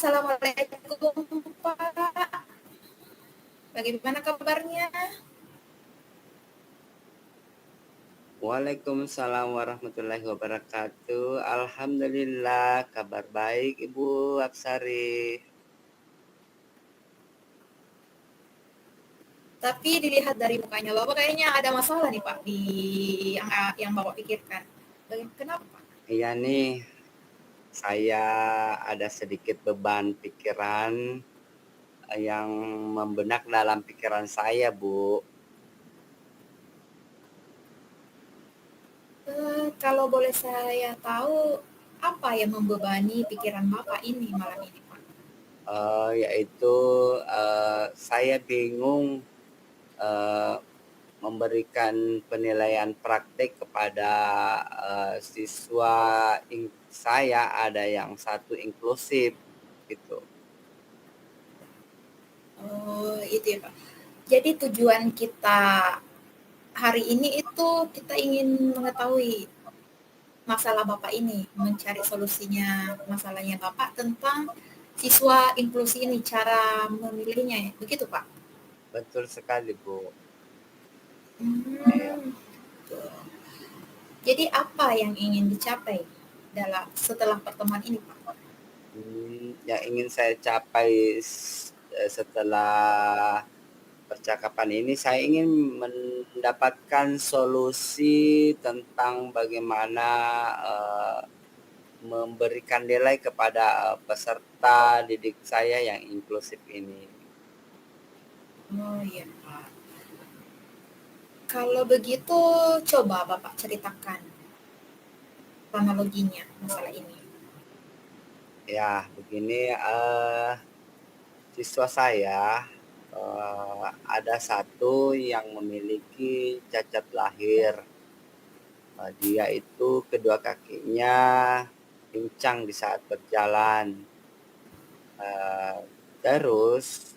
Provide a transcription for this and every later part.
Assalamualaikum Pak. Bagaimana kabarnya? Waalaikumsalam warahmatullahi wabarakatuh. Alhamdulillah, kabar baik Ibu Apsari. Tapi dilihat dari mukanya Bapak kayaknya ada masalah nih Pak di yang Bapak pikirkan. Kenapa Pak? Iya nih, saya ada sedikit beban pikiran yang membenak dalam pikiran saya, Bu. Kalau boleh saya tahu apa yang membebani pikiran Bapak ini malam ini Pak? Yaitu saya bingung memberikan penilaian praktik kepada siswa saya, ada yang satu inklusif gitu. Oh, itu ya Pak. Jadi tujuan kita hari ini itu kita ingin mengetahui masalah Bapak ini, mencari solusinya masalahnya Bapak tentang siswa inklusi ini, cara memilihnya, begitu Pak? Betul sekali, Bu. Ya. Jadi apa yang ingin dicapai setelah pertemuan ini Pak? Yang ingin saya capai setelah percakapan ini, saya ingin mendapatkan solusi tentang bagaimana memberikan nilai kepada peserta didik saya yang inklusif ini. Oh iya Pak. Kalau begitu coba Bapak ceritakan kronologinya masalah ini. Ya, begini, siswa saya ada satu yang memiliki cacat lahir. Dia itu kedua kakinya pincang di saat berjalan. Terus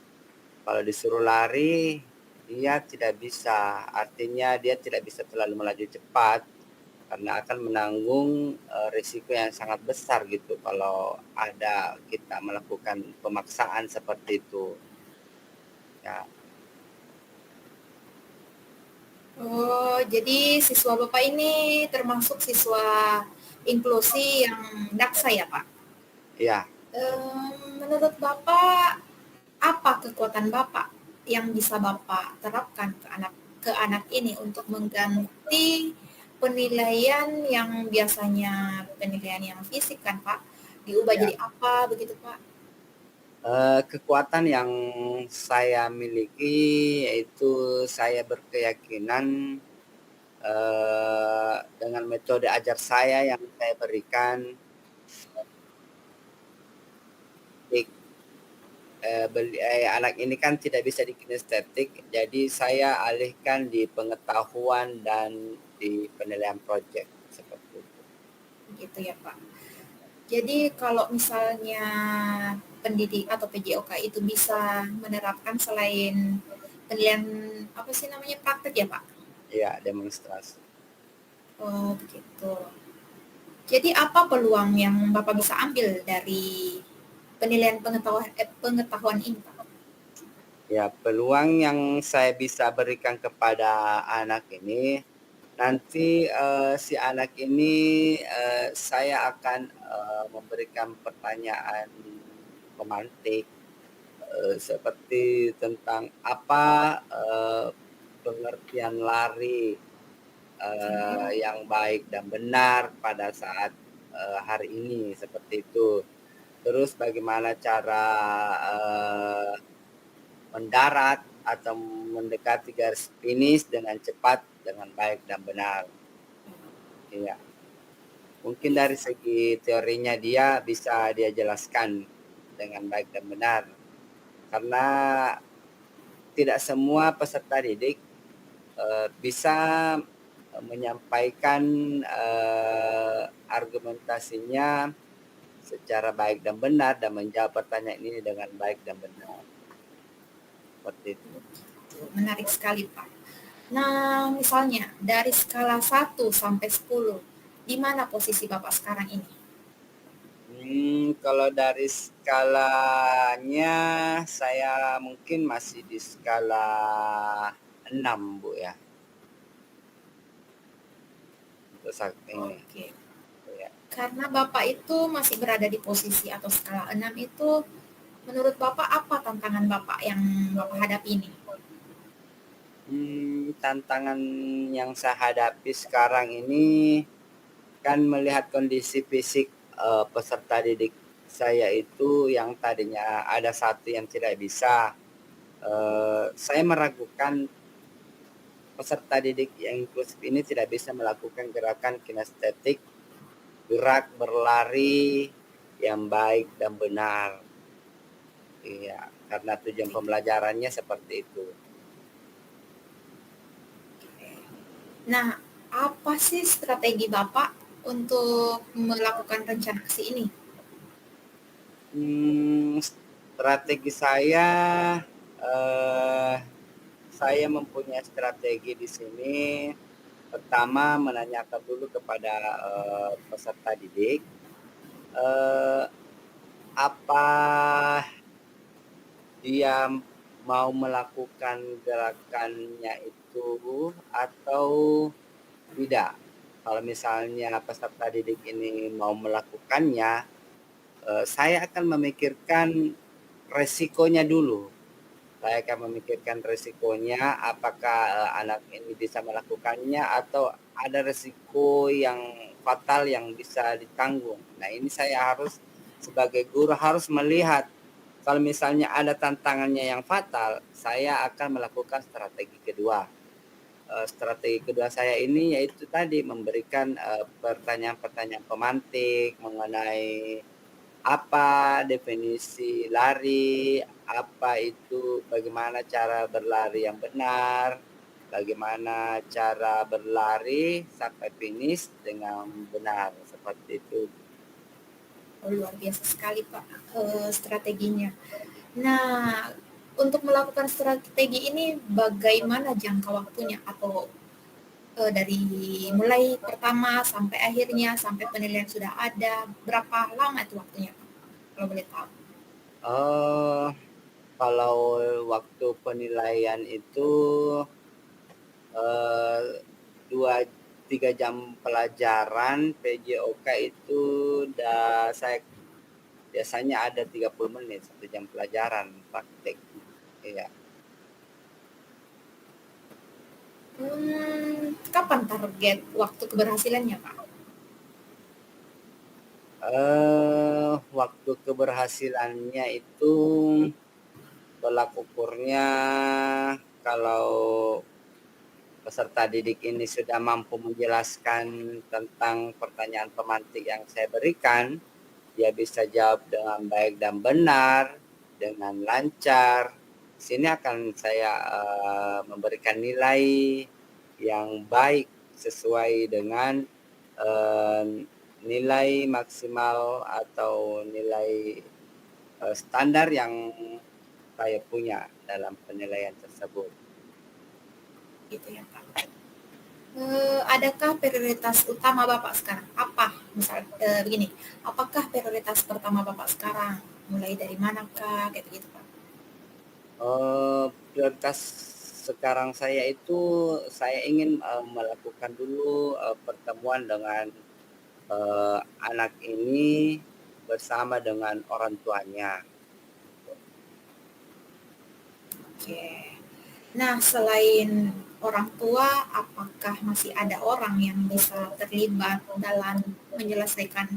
kalau disuruh lari, dia tidak bisa. Artinya dia tidak bisa terlalu melaju cepat karena akan menanggung risiko yang sangat besar gitu kalau ada kita melakukan pemaksaan seperti itu. Ya. Oh, jadi siswa Bapak ini termasuk siswa inklusi yang daksa ya Pak? Ya. Menurut Bapak, apa kekuatan Bapak yang bisa Bapak terapkan ke anak ini untuk mengganti penilaian yang biasanya penilaian yang fisik kan Pak, diubah Ya. jadi apa begitu Pak? Kekuatan yang saya miliki yaitu saya berkeyakinan dengan metode ajar saya yang saya berikan, anak ini kan tidak bisa di kinestetik, jadi saya alihkan di pengetahuan dan di penilaian proyek seperti itu. Gitu ya Pak. Jadi kalau misalnya pendidik atau PJOK itu bisa menerapkan selain penilaian apa sih namanya praktek ya Pak? Iya, demonstrasi. Oh begitu. Jadi apa peluang yang Bapak bisa ambil dari penilaian pengetahuan ini Pak? Ya, peluang yang saya bisa berikan kepada anak ini, nanti si anak ini saya akan memberikan pertanyaan pemantik seperti tentang apa pengertian lari yang baik dan benar pada saat hari ini, seperti itu. Terus bagaimana cara mendarat atau mendekati garis finish dengan cepat, dengan baik dan benar. Iya. Mungkin dari segi teorinya dia bisa dia jelaskan dengan baik dan benar. Karena tidak semua peserta didik bisa menyampaikan argumentasinya secara baik dan benar dan menjawab pertanyaan ini dengan baik dan benar. Seperti itu. Menarik sekali Pak. Nah misalnya dari skala 1 sampai 10, di mana posisi Bapak sekarang ini? Kalau dari skalanya saya mungkin masih di skala 6 Bu ya. Untuk saat ini. Oke. Ya. Karena Bapak itu masih berada di posisi atau skala 6 itu, menurut Bapak apa tantangan Bapak yang Bapak hadapi ini? Tantangan yang saya hadapi sekarang ini kan melihat kondisi fisik peserta didik saya itu yang tadinya ada satu yang tidak bisa. Saya meragukan peserta didik yang inklusif ini tidak bisa melakukan gerakan kinestetik, gerak berlari yang baik dan benar. Iya, karena tujuan pembelajarannya seperti itu. Nah, apa sih strategi Bapak untuk melakukan rencana aksi ini? Strategi saya mempunyai strategi di sini. Pertama, menanyakan dulu kepada peserta didik apa dia mau melakukan gerakannya itu atau tidak. Kalau misalnya peserta didik ini mau melakukannya, saya akan memikirkan resikonya dulu. Saya akan memikirkan resikonya, apakah anak ini bisa melakukannya atau ada resiko yang fatal yang bisa ditanggung. Nah, ini saya harus sebagai guru harus melihat kalau misalnya ada tantangannya yang fatal, saya akan melakukan strategi kedua. Strategi kedua saya ini yaitu tadi memberikan pertanyaan-pertanyaan pemantik mengenai apa definisi lari, apa itu, bagaimana cara berlari yang benar, bagaimana cara berlari sampai finish dengan benar, seperti itu. Oh, luar biasa sekali Pak strateginya. Nah, untuk melakukan strategi ini bagaimana jangka waktunya atau dari mulai pertama sampai akhirnya sampai penilaian sudah ada, berapa lama itu waktunya Pak? Kalau boleh tahu. Oh, kalau waktu penilaian itu 2-3 jam pelajaran PJOK itu saya biasanya ada 30 menit 1 jam pelajaran praktek. Iya. Kapan target waktu keberhasilannya Pak? Waktu keberhasilannya itu tolak ukurnya kalau peserta didik ini sudah mampu menjelaskan tentang pertanyaan pemantik yang saya berikan, dia bisa jawab dengan baik dan benar, dengan lancar. Sini akan saya memberikan nilai yang baik sesuai dengan nilai maksimal atau nilai standar yang saya punya dalam penilaian tersebut. Gitu ya Pak. Adakah prioritas utama Bapak sekarang? Apa? Misal begini, apakah prioritas pertama Bapak sekarang? Mulai dari manakah? Kayak gitu Pak. Prioritas sekarang saya itu saya ingin melakukan dulu pertemuan dengan anak ini bersama dengan orang tuanya. Oke. Nah, selain orang tua, apakah masih ada orang yang bisa terlibat dalam menyelesaikan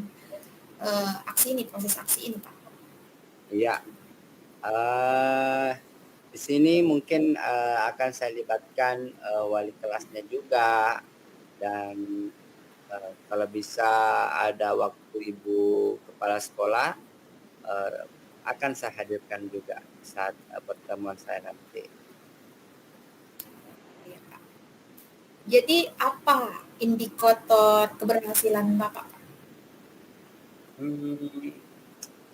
aksi ini, proses aksi ini, Pak? Iya. Di sini mungkin akan saya libatkan wali kelasnya juga dan kalau bisa ada waktu ibu kepala sekolah akan saya hadirkan juga saat pertemuan saya nanti. Iya, Pak. Jadi apa indikator keberhasilan Bapak?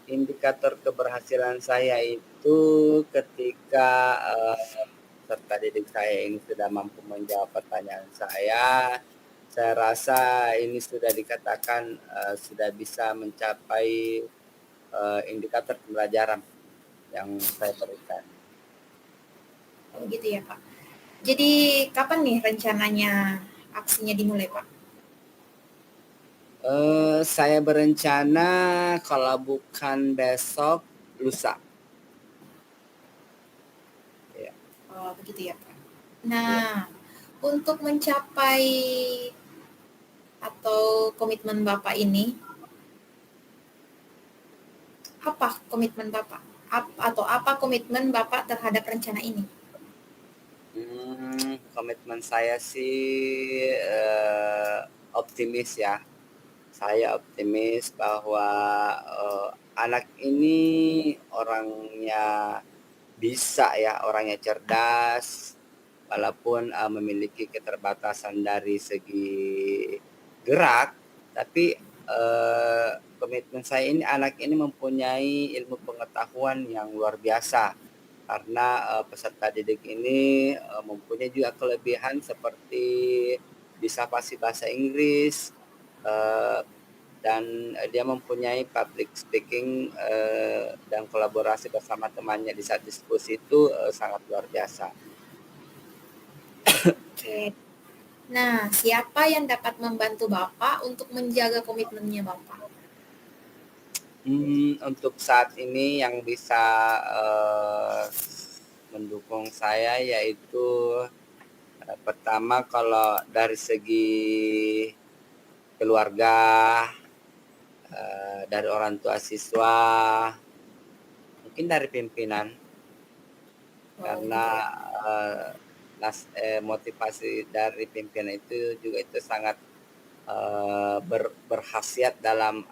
Indikator keberhasilan saya itu ketika peserta didik saya ini sudah mampu menjawab pertanyaan saya rasa ini sudah dikatakan sudah bisa mencapai indikator pembelajaran yang saya berikan. Oh gitu ya Pak. Jadi kapan nih rencananya aksinya dimulai Pak? Saya berencana kalau bukan besok, lusa. Ya. Oh begitu ya Pak. Ya. Nah, untuk mencapai atau komitmen Bapak ini, apa komitmen Bapak? Atau apa komitmen Bapak terhadap rencana ini? Komitmen saya sih optimis ya. Saya optimis bahwa anak ini orangnya bisa ya, orangnya cerdas, walaupun memiliki keterbatasan dari segi gerak, tapi komitmen saya ini anak ini mempunyai ilmu pengetahuan yang luar biasa karena peserta didik ini mempunyai juga kelebihan seperti bisa fasih bahasa Inggris, dan dia mempunyai public speaking dan kolaborasi bersama temannya di saat diskusi itu sangat luar biasa. Oke. Nah, siapa yang dapat membantu Bapak untuk menjaga komitmennya Bapak? Untuk saat ini yang bisa mendukung saya yaitu pertama kalau dari segi keluarga, dari orang tua siswa, mungkin dari pimpinan, karena motivasi dari pimpinan itu juga itu sangat berkhasiat dalam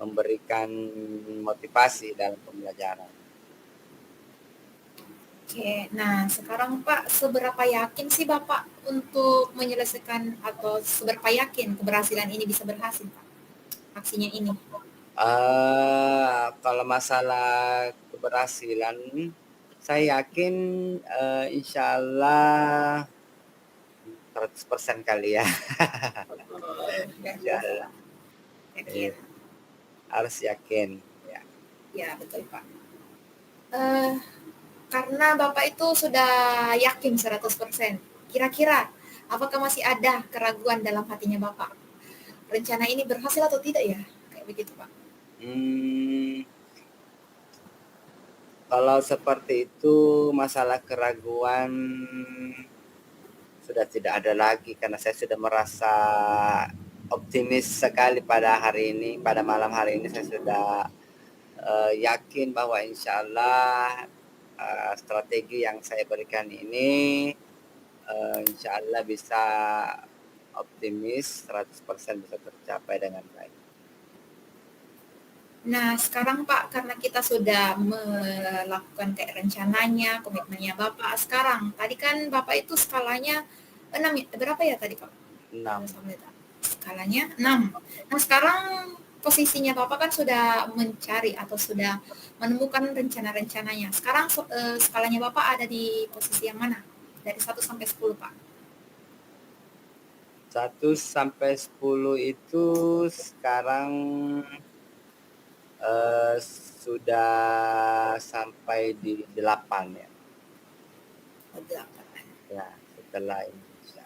memberikan motivasi dalam pembelajaran. Oke, nah sekarang Pak, seberapa yakin sih Bapak untuk menyelesaikan atau seberapa yakin keberhasilan ini bisa berhasil Pak? Aksinya ini. Kalau masalah keberhasilan, saya yakin insya Allah 100% kali ya. Insya Allah. Yakin. Harus yakin. Ya. Ya, betul Pak. Karena Bapak itu sudah yakin 100%. Kira-kira apakah masih ada keraguan dalam hatinya Bapak? Rencana ini berhasil atau tidak ya? Kayak begitu Pak. Kalau seperti itu masalah keraguan sudah tidak ada lagi karena saya sudah merasa optimis sekali pada hari ini, pada malam hari ini saya sudah yakin bahwa insya Allah strategi yang saya berikan ini insya Allah bisa optimis 100% bisa tercapai dengan baik. Nah, sekarang Pak, karena kita sudah melakukan kayak rencananya, komitmennya Bapak sekarang. Tadi kan Bapak itu skalanya 6, berapa ya tadi Pak? 6. Skalanya 6. Nah, sekarang posisinya Bapak kan sudah mencari atau sudah menemukan rencana-rencananya. Sekarang skalanya Bapak ada di posisi yang mana? Dari 1 sampai 10, Pak. 1 sampai 10 itu sekarang sudah sampai di 8 ya. 8. Ya, setelah Indonesia.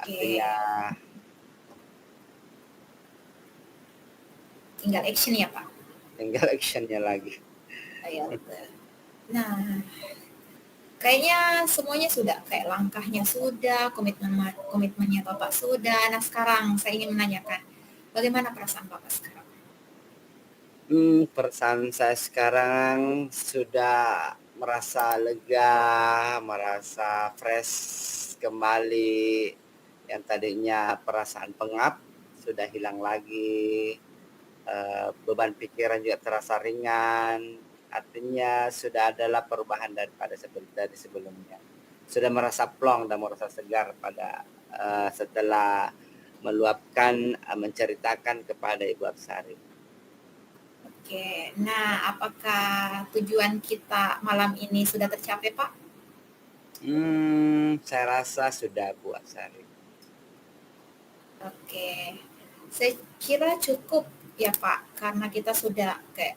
Artinya tinggal action ya Pak? Tinggal actionnya lagi. Nah, kayaknya semuanya sudah, kayak langkahnya sudah, komitmennya Bapak sudah. Nah sekarang saya ingin menanyakan, bagaimana perasaan Bapak sekarang? Perasaan saya sekarang sudah merasa lega, merasa fresh kembali. Yang tadinya perasaan pengap sudah hilang lagi, beban pikiran juga terasa ringan. Artinya sudah adalah perubahan dari sebelumnya. Sudah merasa plong dan merasa segar pada setelah meluapkan, menceritakan kepada Ibu Apsari. Oke, nah apakah tujuan kita malam ini sudah tercapai Pak? Saya rasa sudah Bu Apsari. Oke, saya kira cukup ya Pak, karena kita sudah kayak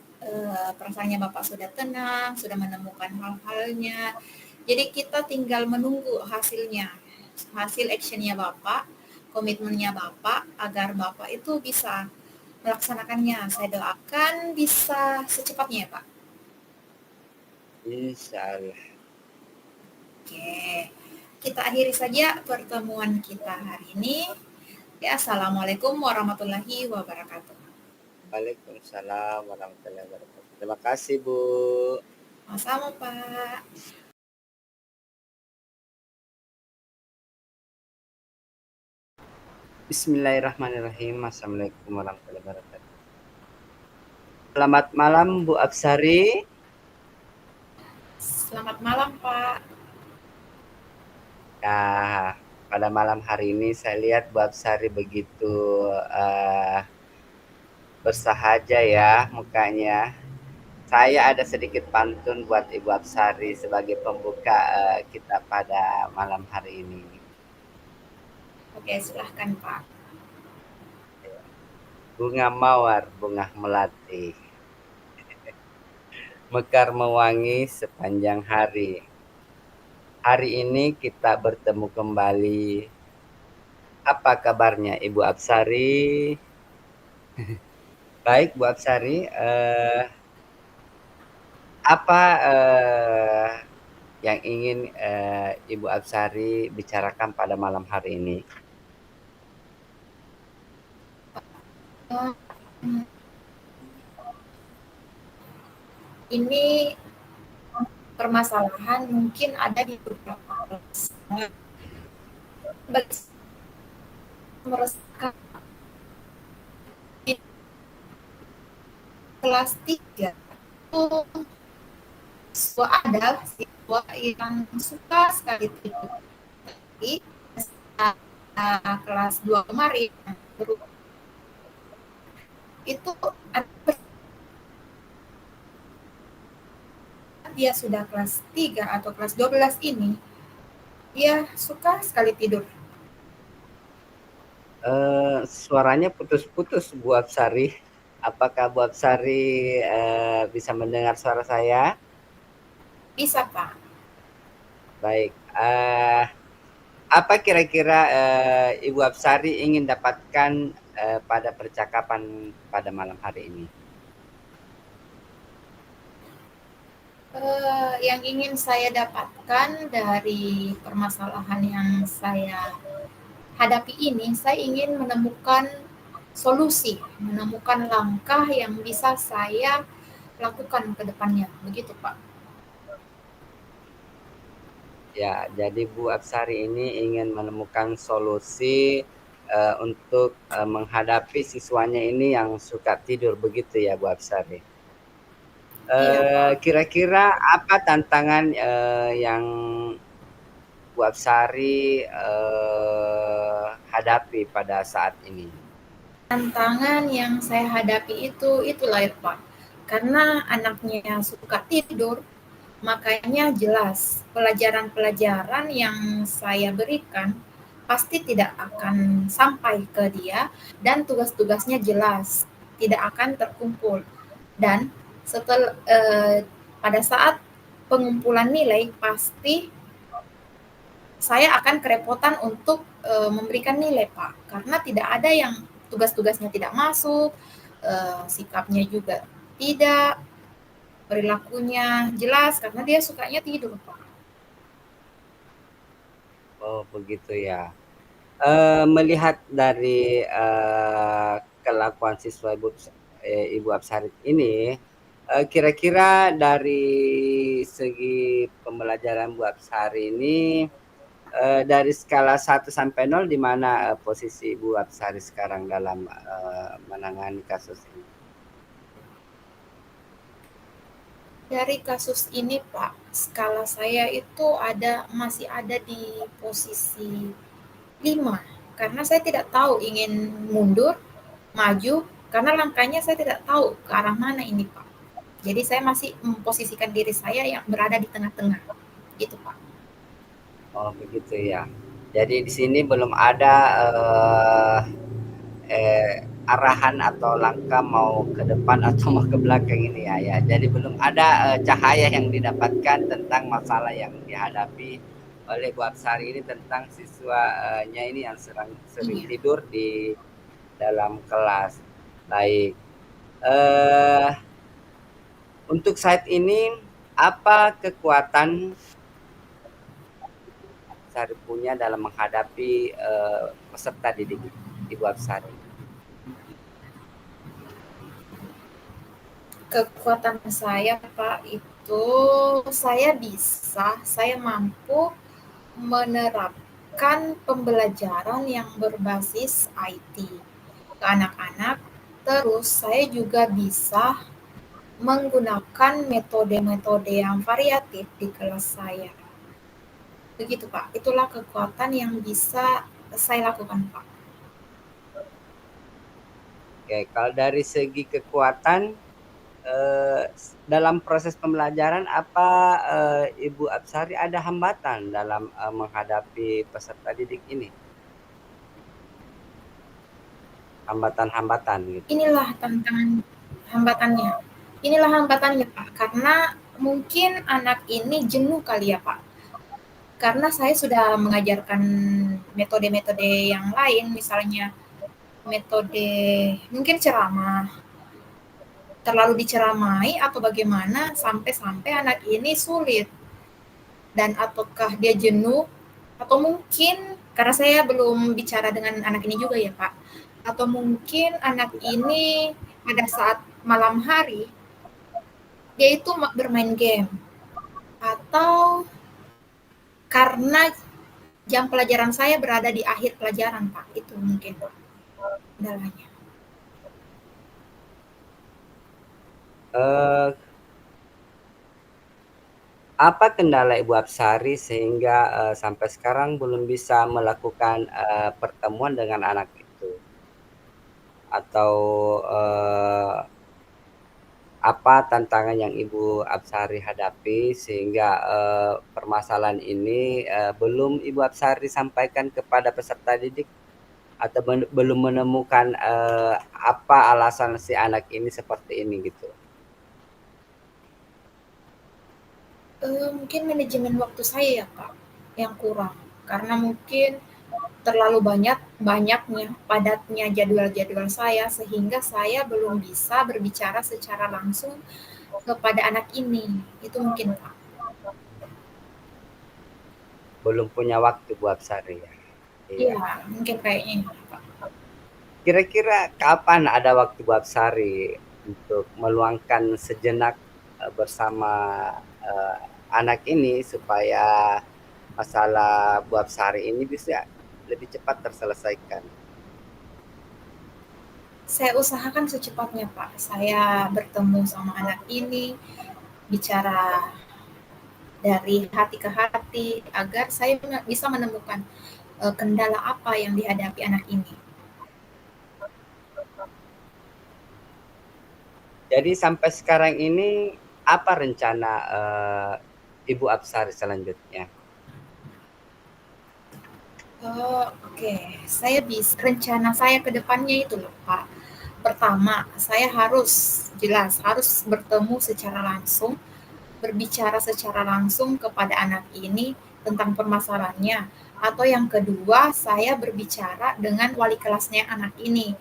perasaannya Bapak sudah tenang, sudah menemukan hal-halnya. Jadi kita tinggal menunggu hasilnya, hasil actionnya Bapak, komitmennya Bapak agar Bapak itu bisa melaksanakannya. Saya doakan bisa secepatnya ya Pak. Insya Allah. Oke, kita akhiri saja pertemuan kita hari ini. Ya, Assalamualaikum warahmatullahi wabarakatuh. Waalaikumsalam warahmatullahi wabarakatuh. Terima kasih Bu. Sama-sama Pak. Bismillahirrahmanirrahim. Assalamualaikum warahmatullahi wabarakatuh. Selamat malam Bu Absari. Selamat malam Pak. Nah, pada malam hari ini saya lihat Bu Absari begitu bersahaja ya mukanya. Saya ada sedikit pantun buat Ibu Absari sebagai pembuka kita pada malam hari ini. Oke, silahkan Pak. Bunga mawar, bunga melati, mekar mewangi sepanjang hari. Hari ini kita bertemu kembali. Apa kabarnya Ibu Absari? Baik Bu Absari, apa yang ingin Ibu Absari bicarakan pada malam hari ini? Ini permasalahan mungkin ada di beberapa kelas. Bagi meresahkan kelas 3 itu siswa adalah siswa yang suka sekali tidur. Tapi kelas 2 kemarin itu dia sudah kelas 3 atau kelas 12 ini, dia suka sekali tidur. Suaranya putus-putus Bu Absari. Apakah Bu Absari bisa mendengar suara saya? Bisa Pak. Baik. Apa kira-kira Ibu Absari ingin dapatkan pada percakapan pada malam hari ini? Yang ingin saya dapatkan dari permasalahan yang saya hadapi ini, saya ingin menemukan solusi, menemukan langkah yang bisa saya lakukan ke depannya. Begitu, Pak. Ya, jadi Bu Absari ini ingin menemukan solusi untuk menghadapi siswanya ini yang suka tidur, begitu ya Bu Absari? Iya, Pak. Kira-kira apa tantangan yang Bu Absari hadapi pada saat ini? Tantangan yang saya hadapi itulah ya, Pak. Karena anaknya suka tidur, makanya jelas pelajaran-pelajaran yang saya berikan pasti tidak akan sampai ke dia dan tugas-tugasnya jelas tidak akan terkumpul. Dan setelah pada saat pengumpulan nilai pasti saya akan kerepotan untuk memberikan nilai Pak, karena tidak ada yang tugas-tugasnya tidak masuk, sikapnya juga tidak, perilakunya jelas karena dia sukanya tidur Pak. Oh begitu ya. Melihat dari kelakuan siswa Ibu Absari ini, kira-kira dari segi pembelajaran Bu Absari ini dari skala 1 sampai 0 di mana posisi Ibu Absari sekarang dalam menangani kasus ini? Dari kasus ini Pak, skala saya itu masih ada di posisi 5 karena saya tidak tahu ingin mundur, maju, karena langkahnya saya tidak tahu ke arah mana ini Pak. Jadi saya masih memposisikan diri saya yang berada di tengah-tengah, gitu Pak. Oh begitu ya. Jadi di sini belum ada arahan atau langkah mau ke depan atau mau ke belakang ini ya. Jadi belum ada cahaya yang didapatkan tentang masalah yang dihadapi oleh Bu Absari ini tentang siswanya ini yang sering Iya. tidur di dalam kelas. Baik. Eh, untuk saat ini apa kekuatan Absari punya dalam menghadapi peserta didik Ibu Absari? Kekuatan saya, Pak, itu saya mampu menerapkan pembelajaran yang berbasis IT ke anak-anak. Terus saya juga bisa menggunakan metode-metode yang variatif di kelas saya. Begitu, Pak. Itulah kekuatan yang bisa saya lakukan, Pak. Oke, kalau dari segi kekuatan dalam proses pembelajaran apa Ibu Absari ada hambatan dalam menghadapi peserta didik ini? Hambatan-hambatan gitu. Inilah tantangan hambatannya. Inilah hambatannya, Pak. Karena mungkin anak ini jenuh kali ya, Pak. Karena saya sudah mengajarkan metode-metode yang lain, misalnya metode mungkin ceramah, terlalu diceramai atau bagaimana sampai-sampai anak ini sulit. Dan apakah dia jenuh atau mungkin karena saya belum bicara dengan anak ini juga ya, Pak. Atau mungkin anak ini pada saat malam hari dia itu bermain game atau karena jam pelajaran saya berada di akhir pelajaran, Pak. Itu mungkin, Pak, kendalanya. Eh, apa kendala Ibu Absari sehingga sampai sekarang belum bisa melakukan pertemuan dengan anak itu? Atau apa tantangan yang Ibu Absari hadapi sehingga permasalahan ini belum Ibu Absari sampaikan kepada peserta didik atau belum menemukan apa alasan si anak ini seperti ini gitu? Mungkin manajemen waktu saya ya, Pak, yang kurang. Karena mungkin terlalu banyaknya, padatnya jadwal-jadwal saya sehingga saya belum bisa berbicara secara langsung kepada anak ini. Itu mungkin, Pak. Belum punya waktu Bu Absari ya? Iya. Iya, mungkin kayaknya, Pak. Kira-kira kapan ada waktu Bu Absari untuk meluangkan sejenak bersama anak ini supaya masalah Bu Absari ini bisa lebih cepat terselesaikan? Saya usahakan secepatnya, Pak. Saya bertemu sama anak ini, bicara dari hati ke hati agar saya bisa menemukan kendala apa yang dihadapi anak ini. Jadi sampai sekarang ini apa rencana Ibu Absari selanjutnya? Oke. Rencana saya ke depannya itu loh, Pak. Pertama, saya harus bertemu secara langsung, berbicara secara langsung kepada anak ini tentang permasalahannya. Atau yang kedua, saya berbicara dengan wali kelasnya anak ini.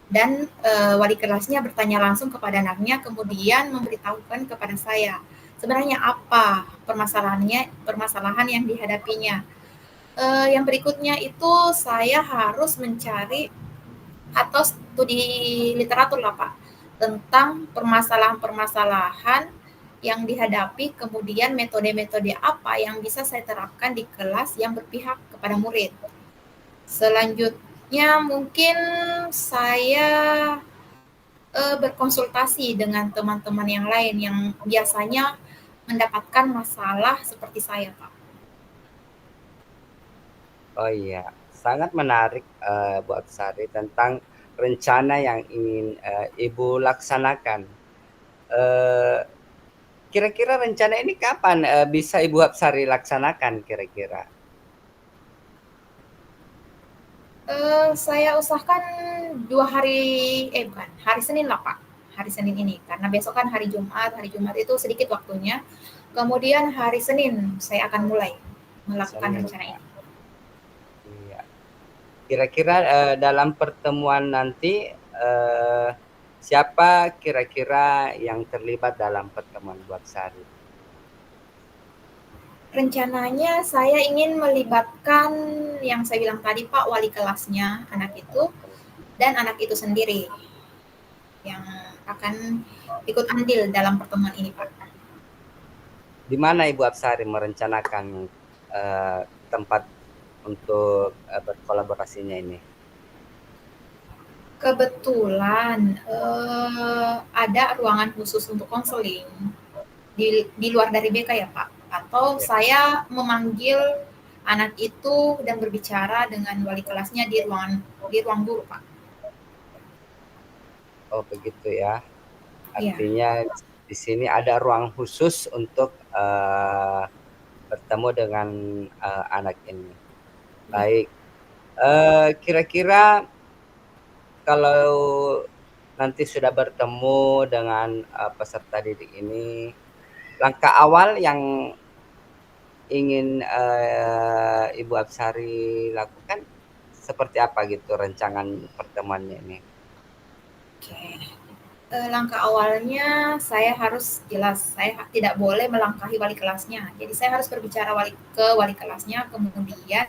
Dan wali kelasnya bertanya langsung kepada anaknya, kemudian memberitahukan kepada saya sebenarnya apa permasalahan yang dihadapinya. Yang berikutnya itu saya harus mencari atau studi literatur lah, Pak, tentang permasalahan-permasalahan yang dihadapi, kemudian metode-metode apa yang bisa saya terapkan di kelas yang berpihak kepada murid. Selanjutnya mungkin saya berkonsultasi dengan teman-teman yang lain yang biasanya mendapatkan masalah seperti saya, Pak. Oh iya, sangat menarik Bu Absari tentang rencana yang ingin Ibu laksanakan. Eh, Kira-kira rencana ini kapan bisa Ibu Absari laksanakan kira-kira? Saya usahakan 2 hari bukan, hari Senin lah, Pak. Hari Senin ini, karena besok kan hari Jumat itu sedikit waktunya. Kemudian hari Senin saya akan mulai melakukan Senin rencana ya. ini. Iya. Kira-kira dalam pertemuan nanti siapa kira-kira yang terlibat dalam pertemuan Bu Apsari? Rencananya saya ingin melibatkan yang saya bilang tadi, Pak, wali kelasnya anak itu dan anak itu sendiri yang akan ikut andil dalam pertemuan ini, Pak. Di mana Ibu Apsari merencanakan tempat untuk berkolaborasinya ini? Kebetulan ada ruangan khusus untuk konseling di luar dari BK ya, Pak. Atau Ya. saya memanggil anak itu dan berbicara dengan wali kelasnya di ruang guru, Pak. Oh begitu ya. Iya. Artinya di sini ada ruang khusus untuk bertemu dengan anak ini. Iya. Baik. Kira-kira kalau nanti sudah bertemu dengan peserta didik ini, langkah awal yang ingin Ibu Apsari lakukan seperti apa gitu rancangan pertemuannya ini? Oke. Langkah awalnya saya harus jelas, saya tidak boleh melangkahi wali kelasnya. Jadi saya harus berbicara ke wali kelasnya, kemudian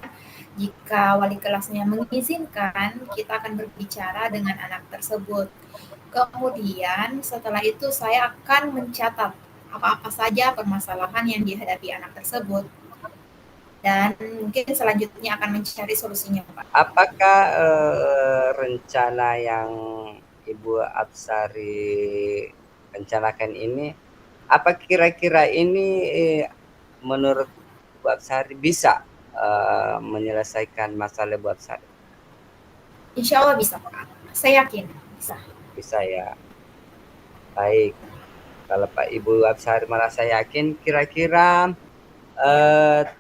jika wali kelasnya mengizinkan, kita akan berbicara dengan anak tersebut. Kemudian setelah itu saya akan mencatat apa-apa saja permasalahan yang dihadapi anak tersebut dan mungkin selanjutnya akan mencari solusinya, Pak. Apakah rencana yang Ibu Apsari rencanakan ini, apa kira-kira ini menurut Bu Apsari bisa menyelesaikan masalah Bu Apsari? Insya Allah bisa, Pak. Saya yakin bisa. Bisa ya. Baik. Kalau Pak Ibu Apsari merasa yakin, kira-kira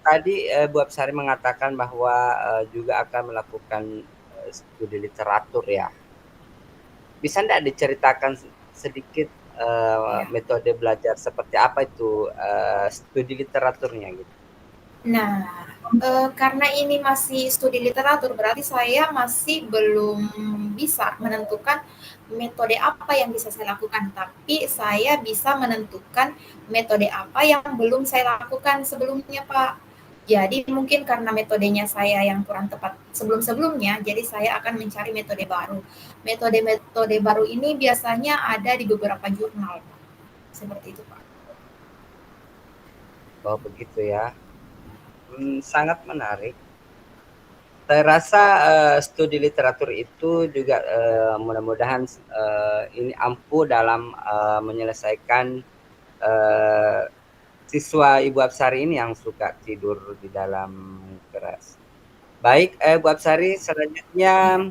tadi Bu Apsari mengatakan bahwa juga akan melakukan studi literatur ya. Bisa enggak diceritakan sedikit Ya. metode belajar seperti apa itu studi literaturnya gitu? Nah, karena ini masih studi literatur, berarti saya masih belum bisa menentukan metode apa yang bisa saya lakukan, tapi saya bisa menentukan metode apa yang belum saya lakukan sebelumnya, Pak. Jadi mungkin karena metodenya saya yang kurang tepat sebelum-sebelumnya, jadi saya akan mencari metode baru. Metode-metode baru ini biasanya ada di beberapa jurnal, seperti itu, Pak. Oh begitu ya. Sangat menarik. Saya rasa studi literatur itu juga mudah-mudahan ini ampuh dalam menyelesaikan siswa Ibu Apsari ini yang suka tidur di dalam kelas. Baik, Bu Apsari, selanjutnya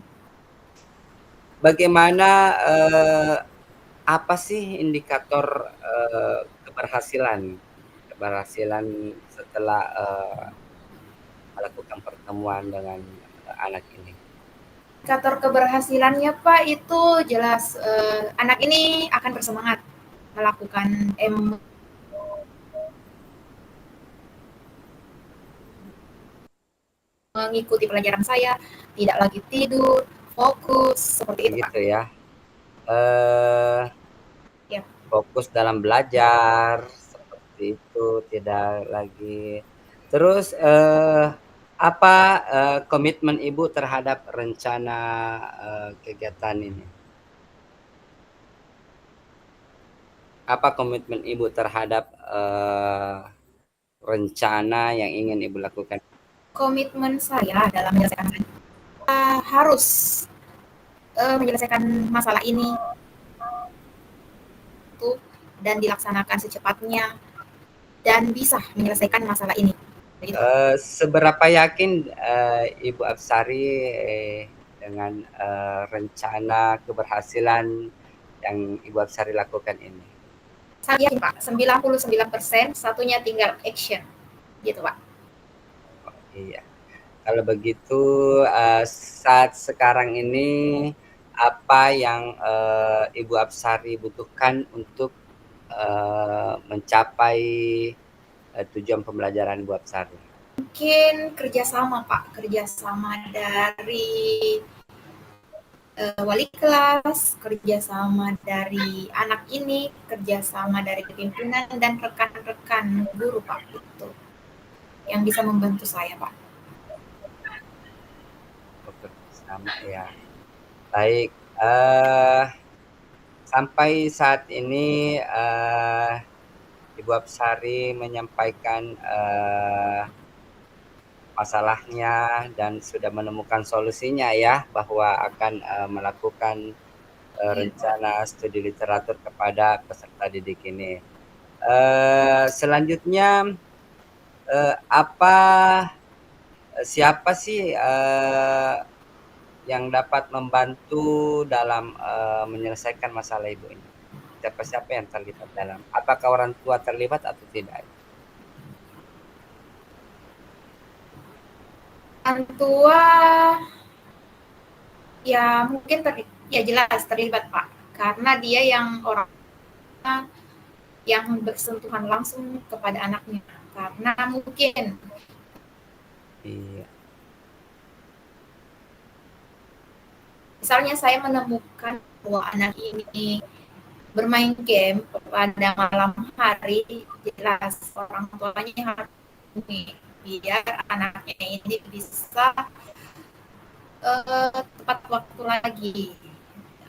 bagaimana apa sih indikator keberhasilan setelah melakukan pertemuan dengan anak ini? Indikator keberhasilannya, Pak, itu jelas anak ini akan bersemangat melakukan mengikuti pelajaran saya, tidak lagi tidur, fokus, seperti itu, Pak. Begitu ya. Ya. Fokus dalam belajar, seperti itu, tidak lagi. Terus apa komitmen Ibu terhadap rencana kegiatan ini? Apa komitmen Ibu terhadap rencana yang ingin Ibu lakukan? Komitmen saya dalam menyelesaikan harus menyelesaikan masalah ini dan dilaksanakan secepatnya dan bisa menyelesaikan masalah ini. Seberapa yakin Ibu Apsari dengan rencana keberhasilan yang Ibu Apsari lakukan ini? Saya yakin, Pak, 99%, satunya tinggal action, gitu, Pak. Oh, iya. Kalau begitu, saat sekarang ini apa yang Ibu Apsari butuhkan untuk mencapai tujuan pembelajaran Ibu Apsari? Mungkin kerjasama Pak, kerjasama dari wali kelas, kerjasama dari anak ini, kerjasama dari pimpinan dan rekan-rekan guru Pak, itu yang bisa membantu saya Pak. Sama ya. Baik, sampai saat ini Ibu Apsari menyampaikan masalahnya dan sudah menemukan solusinya ya, bahwa akan melakukan Iya Pak. rencana studi literatur kepada peserta didik ini. Selanjutnya apa siapa sih yang dapat membantu dalam menyelesaikan masalah Ibu ini? Siapa-siapa yang terlibat dalam? Apakah orang tua terlibat atau tidak? Orang tua ya mungkin ya jelas terlibat Pak, karena dia yang orang yang bersentuhan langsung kepada anaknya, karena mungkin Iya. misalnya saya menemukan bahwa anak ini bermain game pada malam hari, jelas orang tuanya harus ini biar anaknya ini bisa tepat waktu lagi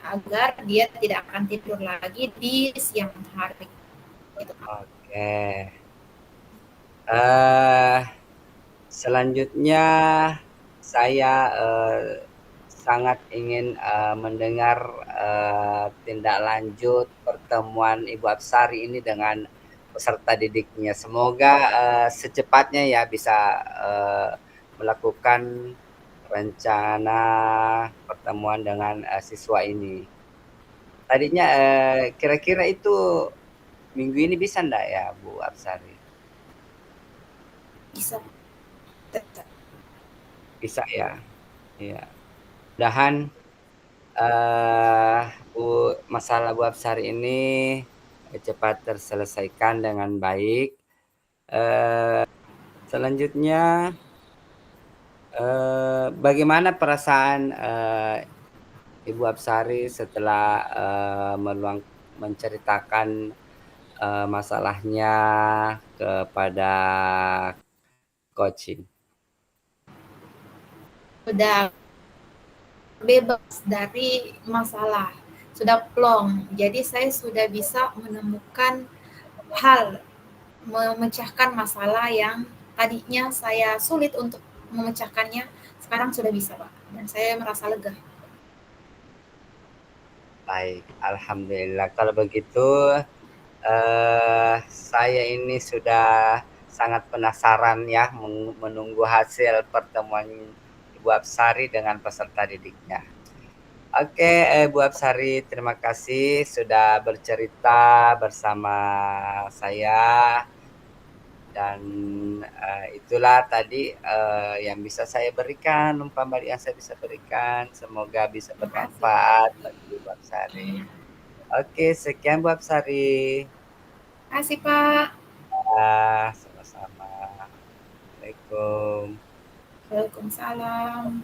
agar dia tidak akan tidur lagi di siang hari. Gitu. Oke. Selanjutnya saya sangat ingin mendengar tindak lanjut pertemuan Ibu Apsari ini dengan peserta didiknya. Semoga secepatnya ya bisa melakukan rencana pertemuan dengan siswa ini. Tadinya kira-kira itu minggu ini bisa enggak ya Bu Apsari? Bisa. Bisa ya. Iya. Mudahan masalah Bu Apsari ini cepat terselesaikan dengan baik. Selanjutnya, bagaimana perasaan Ibu Apsari setelah menceritakan masalahnya kepada coaching? Sudah bebas dari masalah, sudah plong. Jadi saya sudah bisa menemukan hal memecahkan masalah yang tadinya saya sulit untuk memecahkannya, sekarang sudah bisa Pak, dan saya merasa lega. Baik, alhamdulillah. Kalau begitu, saya ini sudah sangat penasaran ya menunggu hasil pertemuan Ibu Apsari dengan peserta didiknya. Oke, Bu Apsari, terima kasih sudah bercerita bersama saya. Dan itulah tadi yang bisa saya berikan, umpan balik yang saya bisa berikan. Semoga bisa Terima kasih Pak. bermanfaat bagi Bu Apsari. Oke, sekian Bu Apsari. Terima kasih Pak. Sama-sama. Assalamualaikum. Waalaikumsalam.